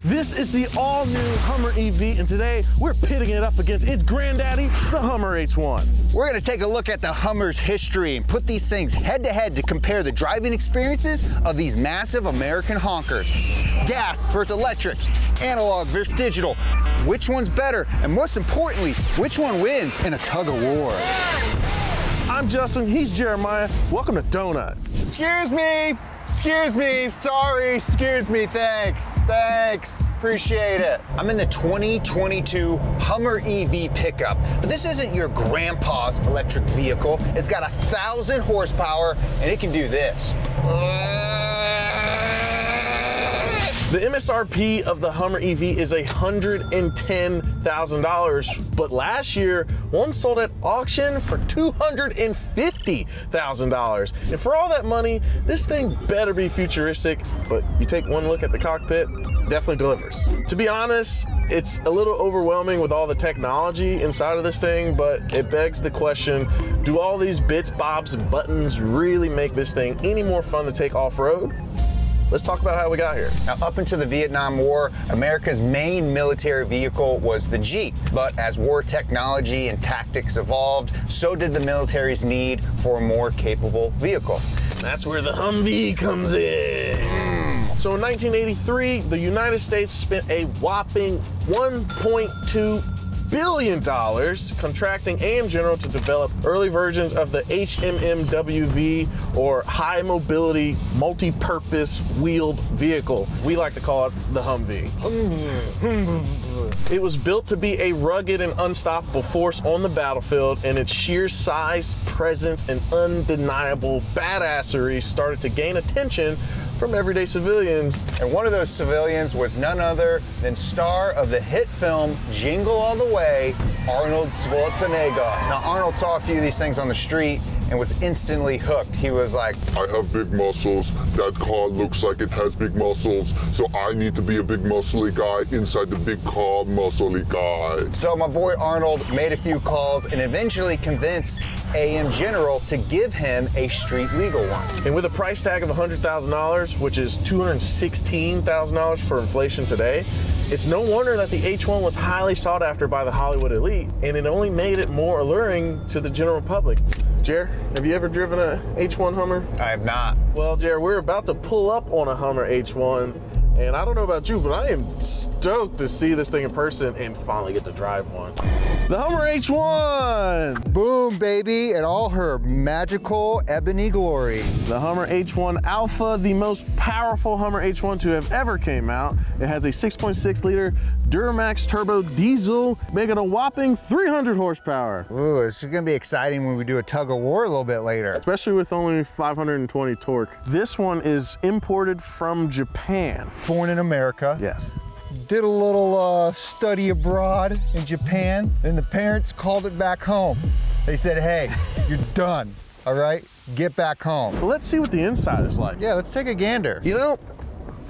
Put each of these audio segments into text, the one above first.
This is the all-new Hummer EV, and today we're pitting it up against its granddaddy, the Hummer H1. We're gonna take a look at the Hummer's history and put these things head to head to compare the driving experiences of these massive American honkers. Gas versus electric, analog versus digital. Which one's better? And most importantly, which one wins in a tug of war? I'm Justin, he's Jeremiah. Welcome to Donut. Excuse me, sorry, excuse me, thanks, appreciate it. I'm in the 2022 Hummer EV pickup, but this isn't your grandpa's electric vehicle. It's got 1,000 horsepower and it can do this. The MSRP of the Hummer EV is $110,000, but last year, one sold at auction for $250,000. And for all that money, this thing better be futuristic, but you take one look at the cockpit, definitely delivers. To be honest, it's a little overwhelming with all the technology inside of this thing, but it begs the question, do all these bits, bobs, and buttons really make this thing any more fun to take off-road? Let's talk about how we got here. Now, up until the Vietnam War, America's main military vehicle was the Jeep. But as war technology and tactics evolved, so did the military's need for a more capable vehicle. That's where the HUMVEE comes in. So in 1983, the United States spent a whopping $1.2 billion contracting AM General to develop early versions of the HMMWV, or High Mobility Multi-Purpose Wheeled Vehicle. We like to call it the HUMVEE. It was built to be a rugged and unstoppable force on the battlefield, and its sheer size, presence, and undeniable badassery started to gain attention from everyday civilians. And one of those civilians was none other than star of the hit film Jingle All the Way, Arnold Schwarzenegger. Now, Arnold saw a few of these things on the street and was instantly hooked. He was like, I have big muscles, that car looks like it has big muscles, so I need to be a big muscly guy inside the big car muscly guy. So my boy Arnold made a few calls and eventually convinced AM General to give him a street legal one. And with a price tag of $100,000, which is $216,000 for inflation today, it's no wonder that the H1 was highly sought after by the Hollywood elite, and it only made it more alluring to the general public. Jer, have you ever driven a H1 Hummer? I have not. Well, Jer, we're about to pull up on a Hummer H1, and I don't know about you, but I am stoked to see this thing in person and finally get to drive one. The Hummer H1! Boom, baby, in all her magical ebony glory. The Hummer H1 Alpha, the most powerful Hummer H1 to have ever came out. It has a 6.6 liter Duramax turbo diesel, making a whopping 300 horsepower. Ooh, this is gonna be exciting when we do a tug of war a little bit later. Especially with only 520 torque. This one is imported from Japan. Born in America. Yes. Did a little study abroad in Japan, and the parents called it back home. They said, hey, you're done, all right? Get back home. Well, let's see what the inside is like. Yeah, let's take a gander. You know,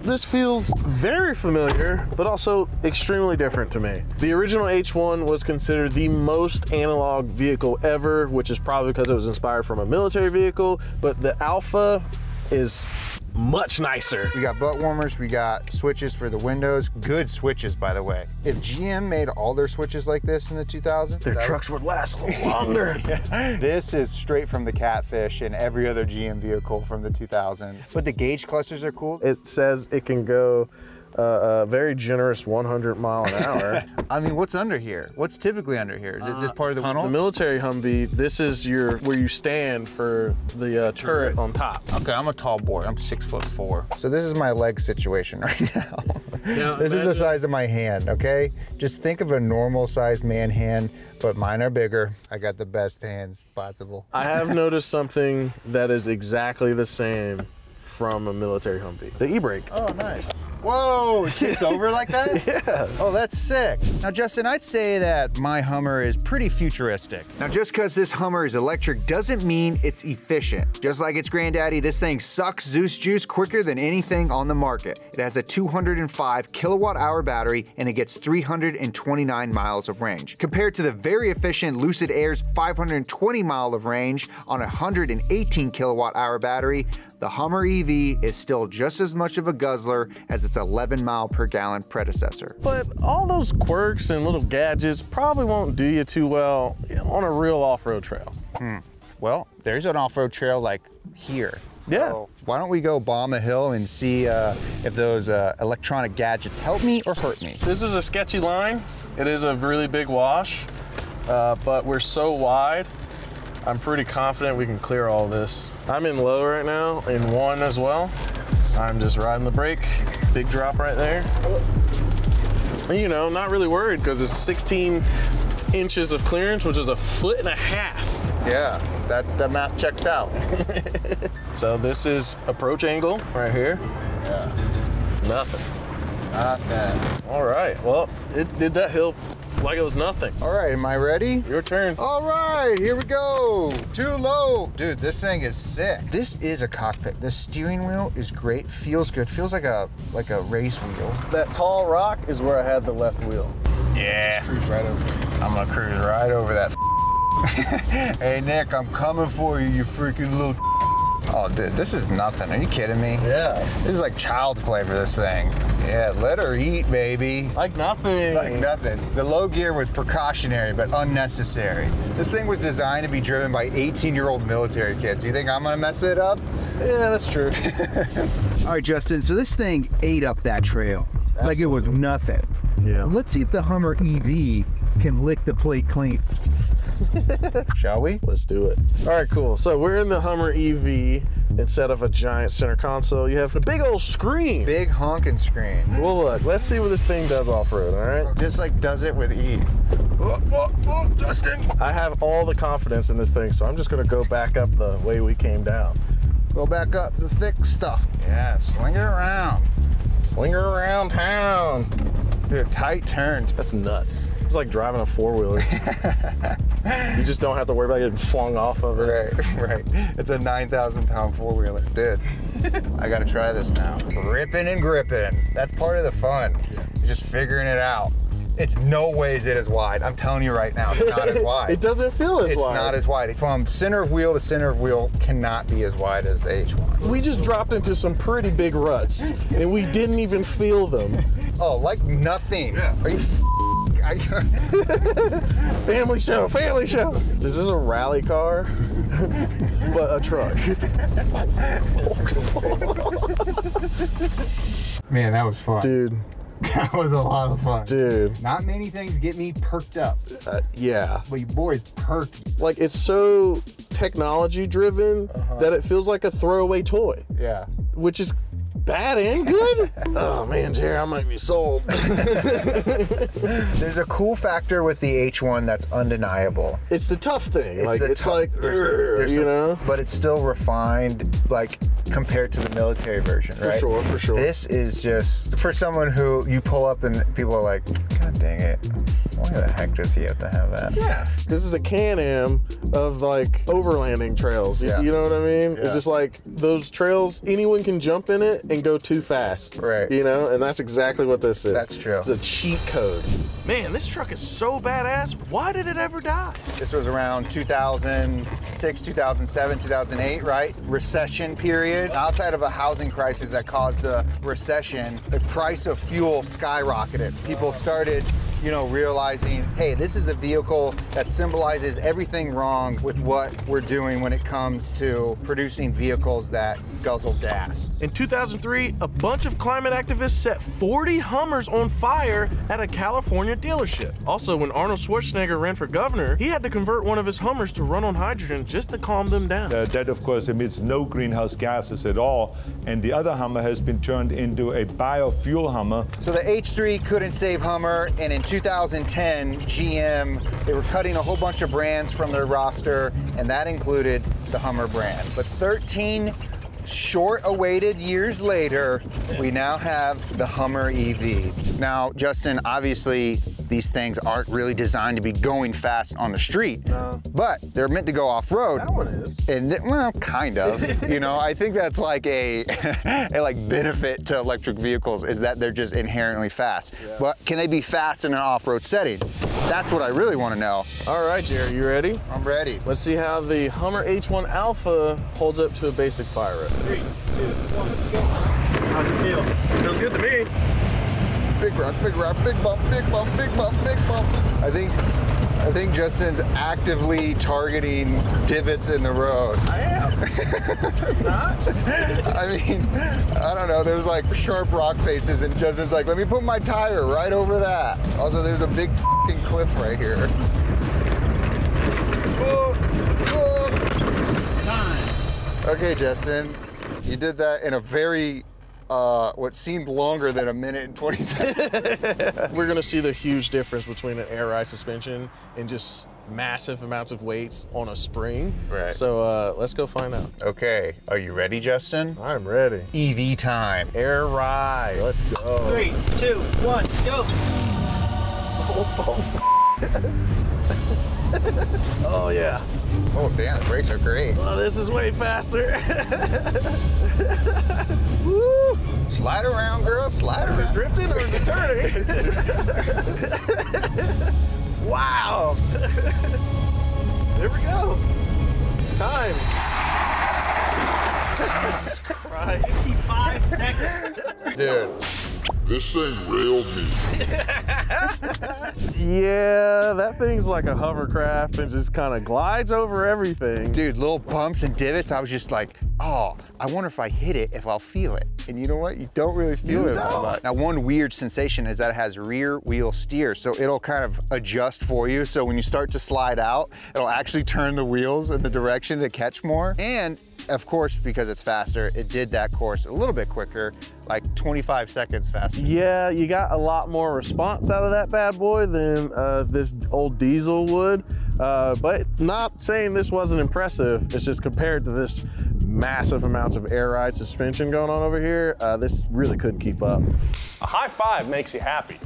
this feels very familiar, but also extremely different to me. The original H1 was considered the most analog vehicle ever, which is probably because it was inspired from a military vehicle, but the Alpha is much nicer. We got butt warmers, we got switches for the windows. Good switches, by the way. If GM made all their switches like this in the 2000s, their trucks would last a little longer. Yeah. This is straight from the Catfish and every other GM vehicle from the 2000s. But the gauge clusters are cool. It says it can go a very generous 100 mile an hour. I mean, what's under here? What's typically under here? Is it just part of the tunnel? The military Humvee, this is where you stand for the turret on top. Okay, I'm a tall boy. I'm 6'4". So this is my leg situation right now. Now this is the size of my hand, okay? Just think of a normal sized man hand, but mine are bigger. I got the best hands possible. I have noticed something that is exactly the same from a military Humvee. The e-brake. Oh, nice. Whoa, it kicks over like that? Yeah. Oh, that's sick. Now, Justin, I'd say that my Hummer is pretty futuristic. Now, just because this Hummer is electric doesn't mean it's efficient. Just like its granddaddy, this thing sucks Zeus juice quicker than anything on the market. It has a 205 kilowatt-hour battery, and it gets 329 miles of range. Compared to the very efficient Lucid Air's 520 mile of range on a 118 kilowatt-hour battery, the Hummer EV is still just as much of a guzzler as its its 11 mile per gallon predecessor. But all those quirks and little gadgets probably won't do you too well on a real off-road trail. Well, there's an off-road trail like here. Yeah. So why don't we go bomb a hill and see if those electronic gadgets help me or hurt me? This is a sketchy line. It is a really big wash, but we're so wide, I'm pretty confident we can clear all this. I'm in low right now, in 1 as well. I'm just riding the brake. Big drop right there. You know, not really worried because it's 16 inches of clearance, which is 1.5 feet. Yeah, that map checks out. So this is approach angle right here. Yeah. Nothing. Nothing. All right, well, it did that hill like it was nothing. All right, am I ready? Your turn. All right, here we go. Too low. Dude, this thing is sick. This is a cockpit. The steering wheel is great, feels good. Feels like a race wheel. That tall rock is where I had the left wheel. Yeah. Just cruise right over. I'm gonna cruise right over that. Hey Nick, I'm coming for you, you freaking little. Oh dude, this is nothing. Are you kidding me? Yeah. This is like child's play for this thing. Yeah, let her eat, baby. Like nothing. Like nothing. The low gear was precautionary, but unnecessary. This thing was designed to be driven by 18-year-old military kids. You think I'm gonna mess it up? Yeah, that's true. All right, Justin, so this thing ate up that trail. Absolutely. Like it was nothing. Yeah. Let's see if the Hummer EV can lick the plate clean. Shall we? Let's do it. All right, cool. So we're in the Hummer EV. Instead of a giant center console, you have a big old screen. Big honking screen. Well, look, let's see what this thing does off-road, all right? Just like does it with ease. Oh, Justin. I have all the confidence in this thing, so I'm just gonna go back up the way we came down. Go back up the thick stuff. Yeah, sling it around. Swing her around town. Dude, tight turns. That's nuts. It's like driving a four-wheeler. You just don't have to worry about getting flung off of it. Right. It's a 9,000-pound four-wheeler. Dude, I gotta try this now. Ripping and gripping. That's part of the fun. You're just figuring it out. It's no ways it is wide. I'm telling you right now, it's not as wide. It doesn't feel as wide. It's not as wide. From center of wheel to center of wheel cannot be as wide as the H1. We just dropped into some pretty big ruts, and we didn't even feel them. Oh, like nothing. Yeah. Are you Family show, family show. This is a rally car, but a truck. Man, that was fun. Dude. That was a lot of fun. Dude. Not many things get me perked up. Yeah. But your boy's perky. Like, it's so technology driven that it feels like a throwaway toy. Yeah. Which is bad and good. Oh man, Jerry, I might be sold. There's a cool factor with the H1 that's undeniable. It's the tough thing. There's you know? But it's still refined, like, compared to the military version, right? For sure. This is just, for someone who you pull up and people are like, God dang it, why the heck does he have to have that? Yeah. This is a Can-Am of, like, overlanding trails. You know what I mean? Yeah. It's just like those trails, anyone can jump in it and go too fast. Right. You know? And that's exactly what this is. That's true. It's a cheat code. Man, this truck is so badass. Why did it ever die? This was around 2006, 2007, 2008, right? Recession period. Outside of a housing crisis that caused the recession, the price of fuel skyrocketed. People started, you know, realizing, hey, this is the vehicle that symbolizes everything wrong with what we're doing when it comes to producing vehicles that guzzle gas. In 2003, a bunch of climate activists set 40 Hummers on fire at a California dealership. Also, when Arnold Schwarzenegger ran for governor, he had to convert one of his Hummers to run on hydrogen just to calm them down. That, of course, emits no greenhouse gases at all. And the other Hummer has been turned into a biofuel Hummer. So the H3 couldn't save Hummer, and in 2010, GM, they were cutting a whole bunch of brands from their roster, and that included the Hummer brand. But 13 short-awaited years later, we now have the Hummer EV. Now, Justin, obviously, these things aren't really designed to be going fast on the street, but they're meant to go off-road. That one is. And well, kind of. You know, I think that's like a benefit to electric vehicles is that they're just inherently fast. Yeah. But can they be fast in an off-road setting? That's what I really want to know. All right, Jerry, you ready? I'm ready. Let's see how the Hummer H1 Alpha holds up to a basic fire rate. 3, 2, 1, go. How'd you feel? Feels good to me. Big rock, big rock, big bump, big bump, big bump, big bump. I think Justin's actively targeting divots in the road. I am. Not? I mean, I don't know, there's like sharp rock faces and Justin's like, let me put my tire right over that. Also, there's a big f***ing cliff right here. Time. Okay, Justin, you did that in a very, what seemed longer than 1 minute and 20 seconds. We're gonna see the huge difference between an air ride suspension and just massive amounts of weights on a spring. Right. So let's go find out. Okay, are you ready, Justin? I'm ready. EV time. Air ride, let's go. 3, 2, 1, go. Oh yeah. Oh damn, the brakes are great. Oh, this is way faster. Woo! Slide around, girl, slide Is it around. drifting or is it turning? Wow. There we go. Time. Jesus Christ. 55 seconds. Dude, This thing railed me. Yeah, that thing's like a hovercraft and just kind of glides over everything. dude, little bumps and divots, I was just like, oh, I wonder if I hit it, if I'll feel it. And you know what? You don't really feel it all that. Now, one weird sensation is that it has rear wheel steer, so it'll kind of adjust for you. So when you start to slide out, it'll actually turn the wheels in the direction to catch more. And of course, because it's faster, it did that course a little bit quicker, like 25 seconds faster. Yeah, you got a lot more response out of that bad boy than this old diesel would. But not saying this wasn't impressive. It's just compared to this massive amounts of air ride suspension going on over here, this really couldn't keep up. A high five makes you happy.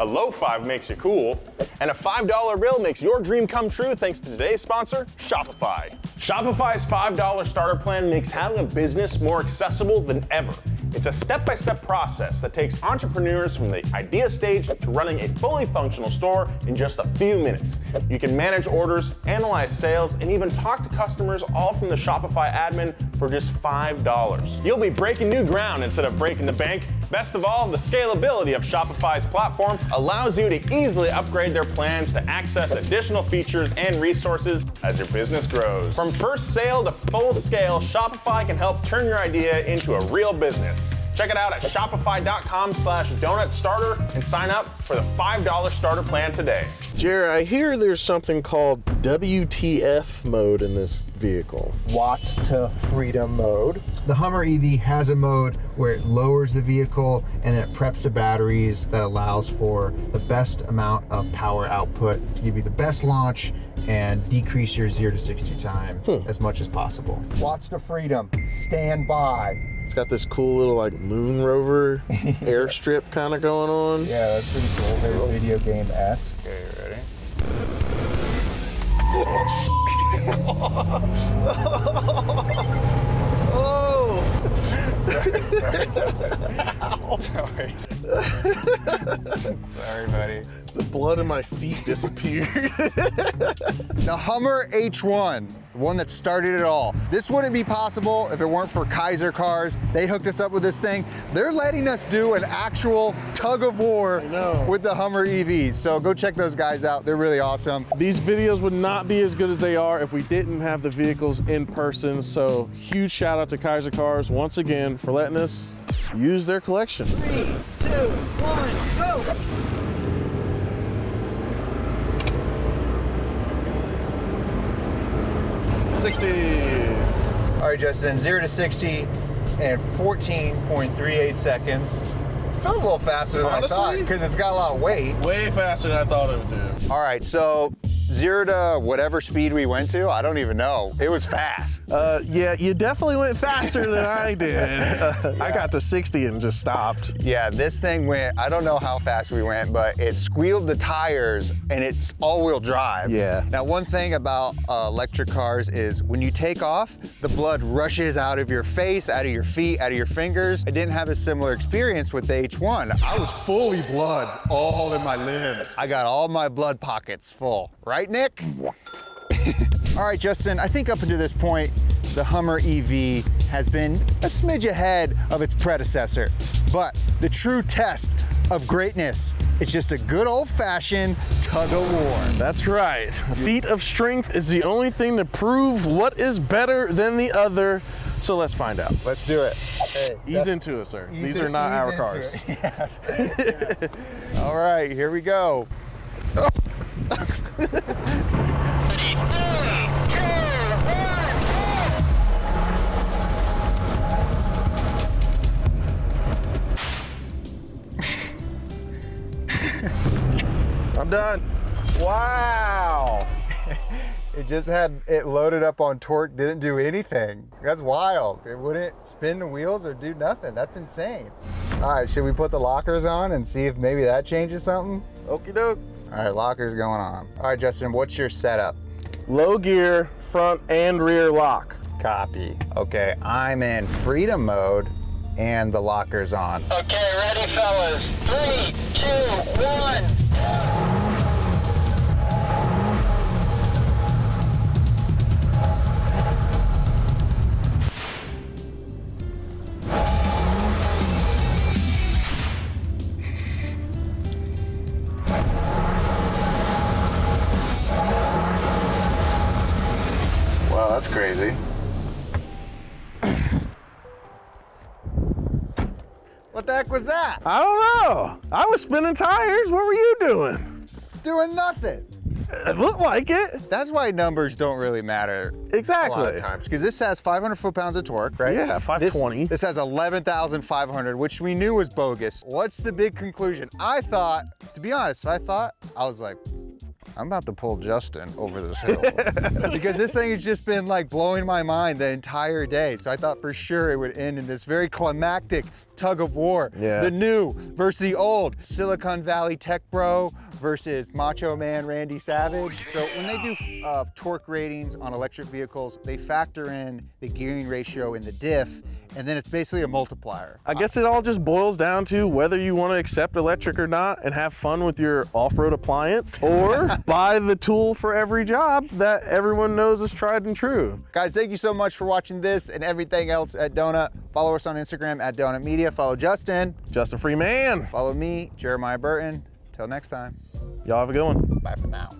A low five makes you cool. And a $5 bill makes your dream come true thanks to today's sponsor, Shopify. Shopify's $5 starter plan makes having a business more accessible than ever. It's a step-by-step process that takes entrepreneurs from the idea stage to running a fully functional store in just a few minutes. You can manage orders, analyze sales, and even talk to customers all from the Shopify admin for just $5. You'll be breaking new ground instead of breaking the bank. Best of all, the scalability of Shopify's platform allows you to easily upgrade their plans to access additional features and resources as your business grows. From first sale to full scale, Shopify can help turn your idea into a real business. Check it out at shopify.com/donutstarter and sign up for the $5 starter plan today. Jared, I hear there's something called WTF mode in this vehicle. Watts to freedom mode. The Hummer EV has a mode where it lowers the vehicle and then it preps the batteries that allows for the best amount of power output to give you the best launch and decrease your 0 to 60 time as much as possible. Watts to freedom, stand by. It's got this cool little like moon rover airstrip kind of going on. Yeah, that's pretty cool, very video game-esque. Okay, you ready? Oh! Sorry. Sorry, buddy. The blood in my feet disappeared. The Hummer H1, the one that started it all. This wouldn't be possible if it weren't for Kaiser Cars. They hooked us up with this thing. They're letting us do an actual tug of war with the Hummer EVs. So go check those guys out. They're really awesome. These videos would not be as good as they are if we didn't have the vehicles in person. So huge shout out to Kaiser Cars once again for letting us use their collection. 3, 2, 1, go. 60. All right, Justin, 0 to 60 in 14.38 seconds. Felt a little faster than Honestly? I thought because it's got a lot of weight. Way faster than I thought it would do. All right, so 0 to whatever speed we went to, I don't even know. It was fast. Yeah, you definitely went faster than I did. I got to 60 and just stopped. Yeah, this thing went, I don't know how fast we went, but it squealed the tires and it's all-wheel drive. Yeah. Now, one thing about electric cars is when you take off, the blood rushes out of your face, out of your feet, out of your fingers. I didn't have a similar experience with the H1. I was fully blood all in my limbs. I got all my blood pockets full. Right, Nick? All right, Justin, I think up until this point, the Hummer EV has been a smidge ahead of its predecessor. But the true test of greatness, it's just a good old-fashioned tug of war. That's right. A feat of strength is the only thing to prove what is better than the other. So let's find out. Let's do it. Hey, Ease into it, sir. These are not our cars. Yeah. All right, here we go. Oh. I'm done. Wow. It just had it loaded up on torque, didn't do anything. That's wild. It wouldn't spin the wheels or do nothing. That's insane. All right, should we put the lockers on and see if maybe that changes something? Okie doke. All right, lockers going on. All right, Justin, what's your setup? Low gear, front and rear lock. Copy. Okay, I'm in freedom mode and the locker's on. Okay, ready, fellas. 3, 2, 1. Wow, that's crazy. What the heck was that? I don't know. I was spinning tires. What were you doing? Doing nothing. It looked like it. That's why numbers don't really matter Exactly. a lot of times. Because this has 500 foot-pounds of torque, right? Yeah, 520. This has 11,500, which we knew was bogus. What's the big conclusion? I thought, to be honest, I was like, I'm about to pull Justin over this hill. Because this thing has just been like blowing my mind the entire day. So I thought for sure it would end in this very climactic tug of war. Yeah. The new versus the old. Silicon Valley Tech Bro versus Macho Man Randy Savage. So when they do torque ratings on electric vehicles, they factor in the gearing ratio in the diff, and then it's basically a multiplier. I guess it all just boils down to whether you want to accept electric or not and have fun with your off-road appliance, or buy the tool for every job that everyone knows is tried and true. Guys, thank you so much for watching this and everything else at Donut. Follow us on Instagram at Donut Media. Follow Justin. Justin Freeman. Follow me, Jeremiah Burton. Till next time. Y'all have a good one. Bye for now.